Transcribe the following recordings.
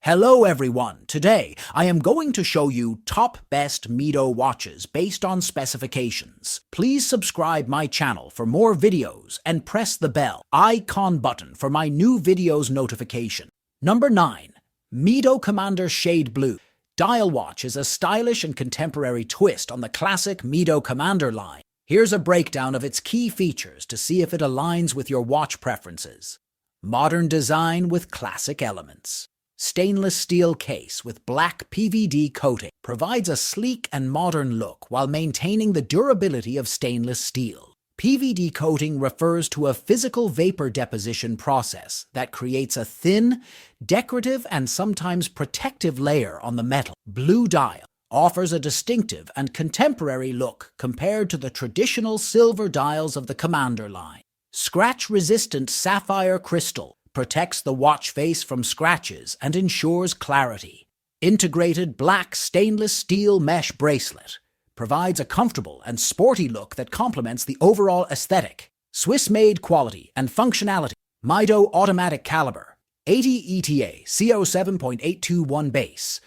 Hello everyone! Today, I am going to show you top best Mido watches based on specifications. Please subscribe my channel for more videos and press the bell icon button for my new videos notification. Number 9. Mido Commander Shade Blue. Dial watch is a stylish and contemporary twist on the classic Mido Commander line. Here's a breakdown of its key features to see if it aligns with your watch preferences. Modern design with classic elements. Stainless steel case with black PVD coating provides a sleek and modern look while maintaining the durability of stainless steel. PVD coating refers to a physical vapor deposition process that creates a thin, decorative and sometimes protective layer on the metal. Blue dial offers a distinctive and contemporary look compared to the traditional silver dials of the Commander line. Scratch-resistant sapphire crystal protects the watch face from scratches and ensures clarity. Integrated black stainless steel mesh bracelet provides a comfortable and sporty look that complements the overall aesthetic. Swiss-made quality and functionality. Mido automatic caliber, 80 ETA CO7.821 base.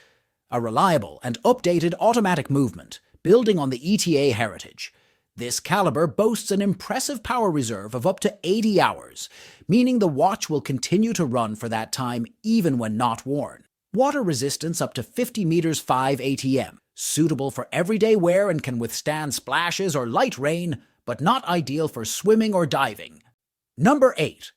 A reliable and updated automatic movement, building on the ETA heritage. This caliber boasts an impressive power reserve of up to 80 hours, meaning the watch will continue to run for that time even when not worn. Water resistance up to 50 meters 5 ATM, suitable for everyday wear and can withstand splashes or light rain, but not ideal for swimming or diving. Number 8.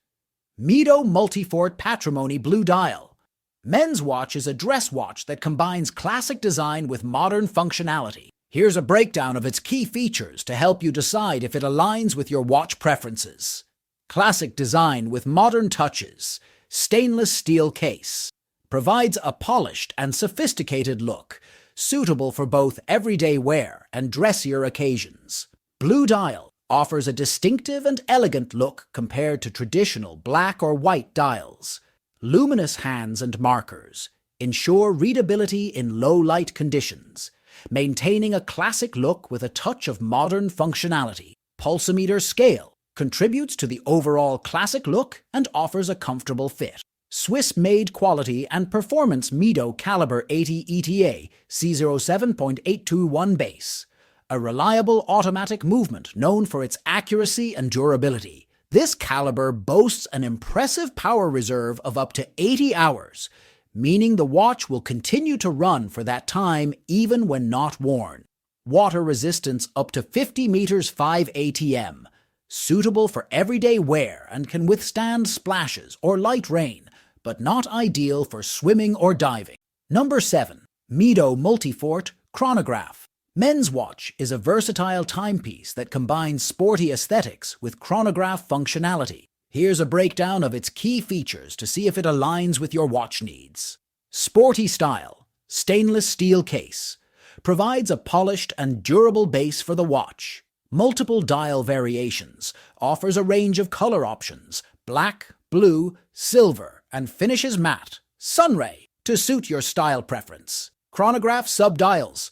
Mido Multifort Patrimony Blue Dial. Men's watch is a dress watch that combines classic design with modern functionality. Here's a breakdown of its key features to help you decide if it aligns with your watch preferences. Classic design with modern touches. Stainless steel case. Provides a polished and sophisticated look, suitable for both everyday wear and dressier occasions. Blue dial offers a distinctive and elegant look compared to traditional black or white dials. Luminous hands and markers ensure readability in low-light conditions, maintaining a classic look with a touch of modern functionality. Pulsometer scale contributes to the overall classic look and offers a comfortable fit. Swiss-made quality and performance Mido caliber 80 ETA C07.821 base. A reliable automatic movement known for its accuracy and durability. This caliber boasts an impressive power reserve of up to 80 hours, meaning the watch will continue to run for that time even when not worn. Water resistance up to 50 meters 5 ATM, suitable for everyday wear and can withstand splashes or light rain, but not ideal for swimming or diving. Number 7. Mido Multifort Chronograph. Men's watch is a versatile timepiece that combines sporty aesthetics with chronograph functionality. Here's a breakdown of its key features to see if it aligns with your watch needs. Sporty style, stainless steel case, provides a polished and durable base for the watch. Multiple dial variations, offers a range of color options, black, blue, silver, and finishes matte, sunray, to suit your style preference. Chronograph subdials,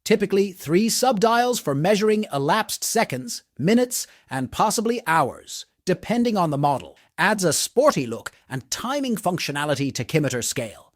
typically 3 subdials for measuring elapsed seconds, minutes, and possibly hours, depending on the model, adds a sporty look and timing functionality to tachymeter scale.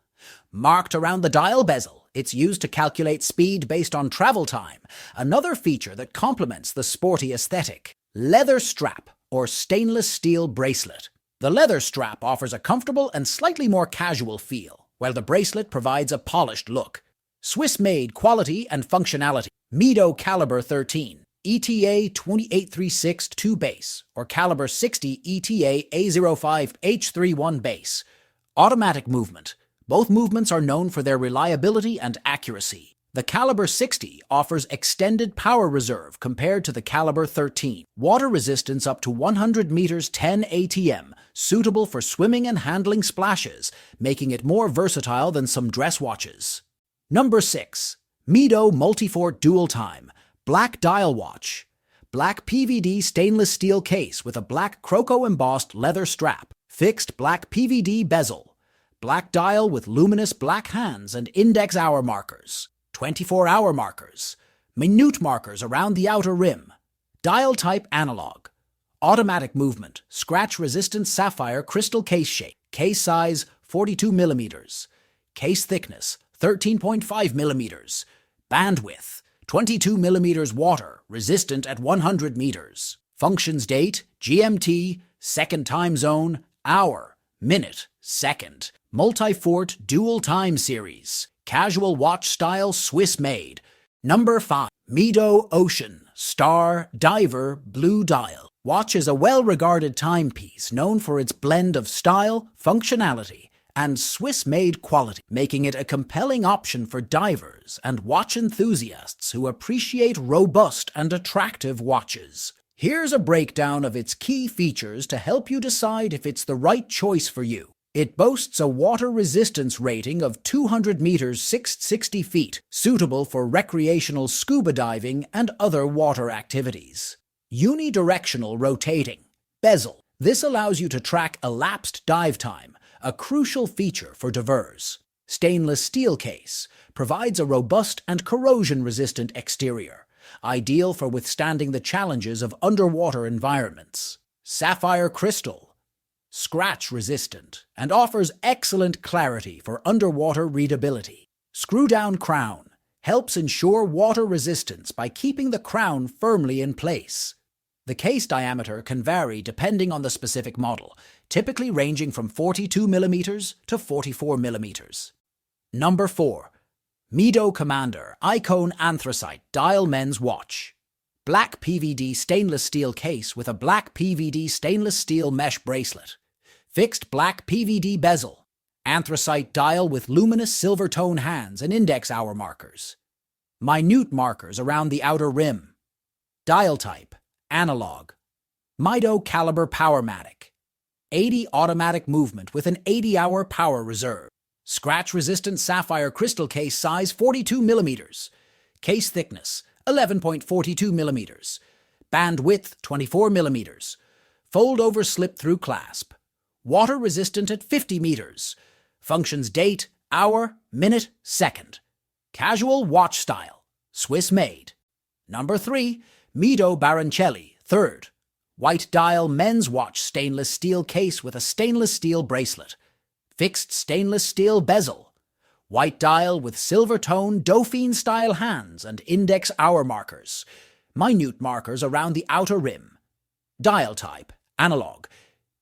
Marked around the dial bezel, it's used to calculate speed based on travel time, another feature that complements the sporty aesthetic. Leather strap or stainless steel bracelet. The leather strap offers a comfortable and slightly more casual feel, while the bracelet provides a polished look. Swiss-made quality and functionality. Mido caliber 13. ETA 28362 base, or caliber 60 ETA A05H31 base. Automatic movement. Both movements are known for their reliability and accuracy. The caliber 60 offers extended power reserve compared to the caliber 13. Water resistance up to 100 meters 10 ATM, suitable for swimming and handling splashes, making it more versatile than some dress watches. Number 6. Mido Multifort Dual Time. Black dial watch. Black PVD stainless steel case with a black croco-embossed leather strap. Fixed black PVD bezel. Black dial with luminous black hands and index hour markers. 24-hour markers. Minute markers around the outer rim. Dial type analog. Automatic movement. Scratch-resistant sapphire crystal case shape. Case size 42 millimeters. Case thickness, 13.5 millimeters. Bandwidth, 22 millimeters water, resistant at 100 meters. Functions date, GMT, second time zone, hour, minute, second. Multifort dual time series. Casual watch style, Swiss made. Number 5. Mido Ocean Star Diver Blue Dial. Watch is a well-regarded timepiece known for its blend of style, functionality, and Swiss-made quality, making it a compelling option for divers and watch enthusiasts who appreciate robust and attractive watches. Here's a breakdown of its key features to help you decide if it's the right choice for you. It boasts a water resistance rating of 200 meters 660 feet, suitable for recreational scuba diving and other water activities. Unidirectional rotating. Bezel. This allows you to track elapsed dive time, a crucial feature for divers. Stainless steel case. Provides a robust and corrosion-resistant exterior, ideal for withstanding the challenges of underwater environments. Sapphire crystal. Scratch-resistant, and offers excellent clarity for underwater readability. Screw-down crown helps ensure water resistance by keeping the crown firmly in place. The case diameter can vary depending on the specific model, typically ranging from 42 millimeters to 44 millimeters. Number 4. Mido Commander Icone Anthracite Dial Men's Watch. Black PVD stainless steel case with a black PVD stainless steel mesh bracelet. Fixed black PVD bezel. Anthracite dial with luminous silver tone hands and index hour markers. Minute markers around the outer rim. Dial type, analog. Mido caliber Powermatic. 80 automatic movement with an 80-hour power reserve. Scratch-resistant sapphire crystal case size 42 millimeters. Case thickness 11.42 millimeters. Band width 24 millimeters. Fold-over slip-through clasp. Water resistant at 50 meters. Functions date, hour, minute, second. Casual watch style. Swiss made. Number 3. Mido Baroncelli, third. White dial men's watch stainless steel case with a stainless steel bracelet. Fixed stainless steel bezel. White dial with silver tone Dauphine style hands and index hour markers. Minute markers around the outer rim. Dial type, analog.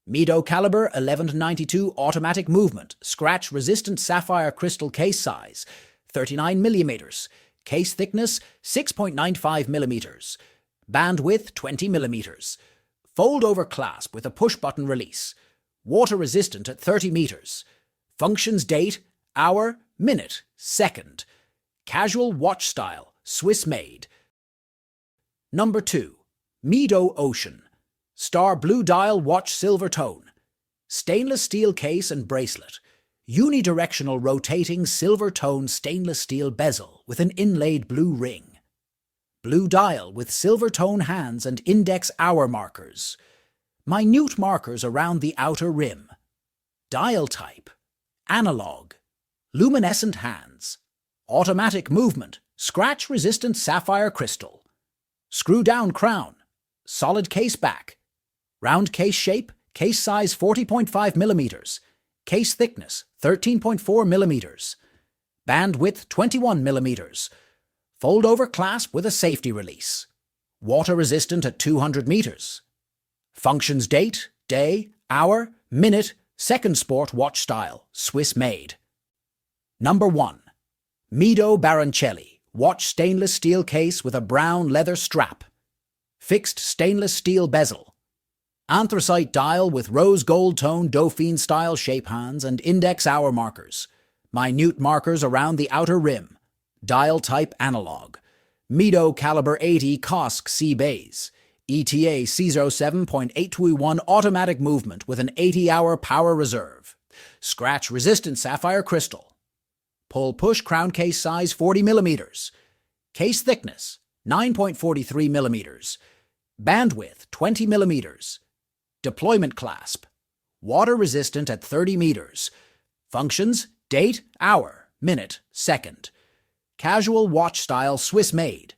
Mido caliber 11-92 automatic movement, scratch-resistant sapphire crystal case size, 39 millimeters. Case thickness 6.95 millimeters. Band width 20 millimeters. Fold-over clasp with a push-button release. Water resistant at 30 meters. Functions date, hour, minute, second. Casual watch style, Swiss made. Number 2. Mido Ocean. Star blue dial watch silver tone. Stainless steel case and bracelet. Unidirectional rotating silver tone stainless steel bezel with an inlaid blue ring. Blue dial with silver tone hands and index hour markers. Minute markers around the outer rim. Dial type, analog. Luminescent hands. Automatic movement, scratch-resistant sapphire crystal. Screw-down crown. Solid case back. Round case shape, case size 40.5 millimeters. Case thickness 13.4 millimeters. Band width 21 millimeters. Fold-over clasp with a safety release. Water resistant at 200 meters. Functions date, day, hour, minute, second sport watch style, Swiss made. Number 1. Mido Baroncelli watch stainless steel case with a brown leather strap. Fixed stainless steel bezel. Anthracite dial with rose gold tone Dauphine style shape hands and index hour markers. Minute markers around the outer rim. Dial type analog. Mido caliber 80 COSC C bays. ETA C07.821 automatic movement with an 80-hour power reserve. Scratch-resistant sapphire crystal. Pull-push crown case size 40 millimeters. Case thickness 9.43 millimeters. Bandwidth 20 millimeters. Deployment clasp. Water resistant at 30 meters. Functions date, hour, minute, second. Casual watch style Swiss made.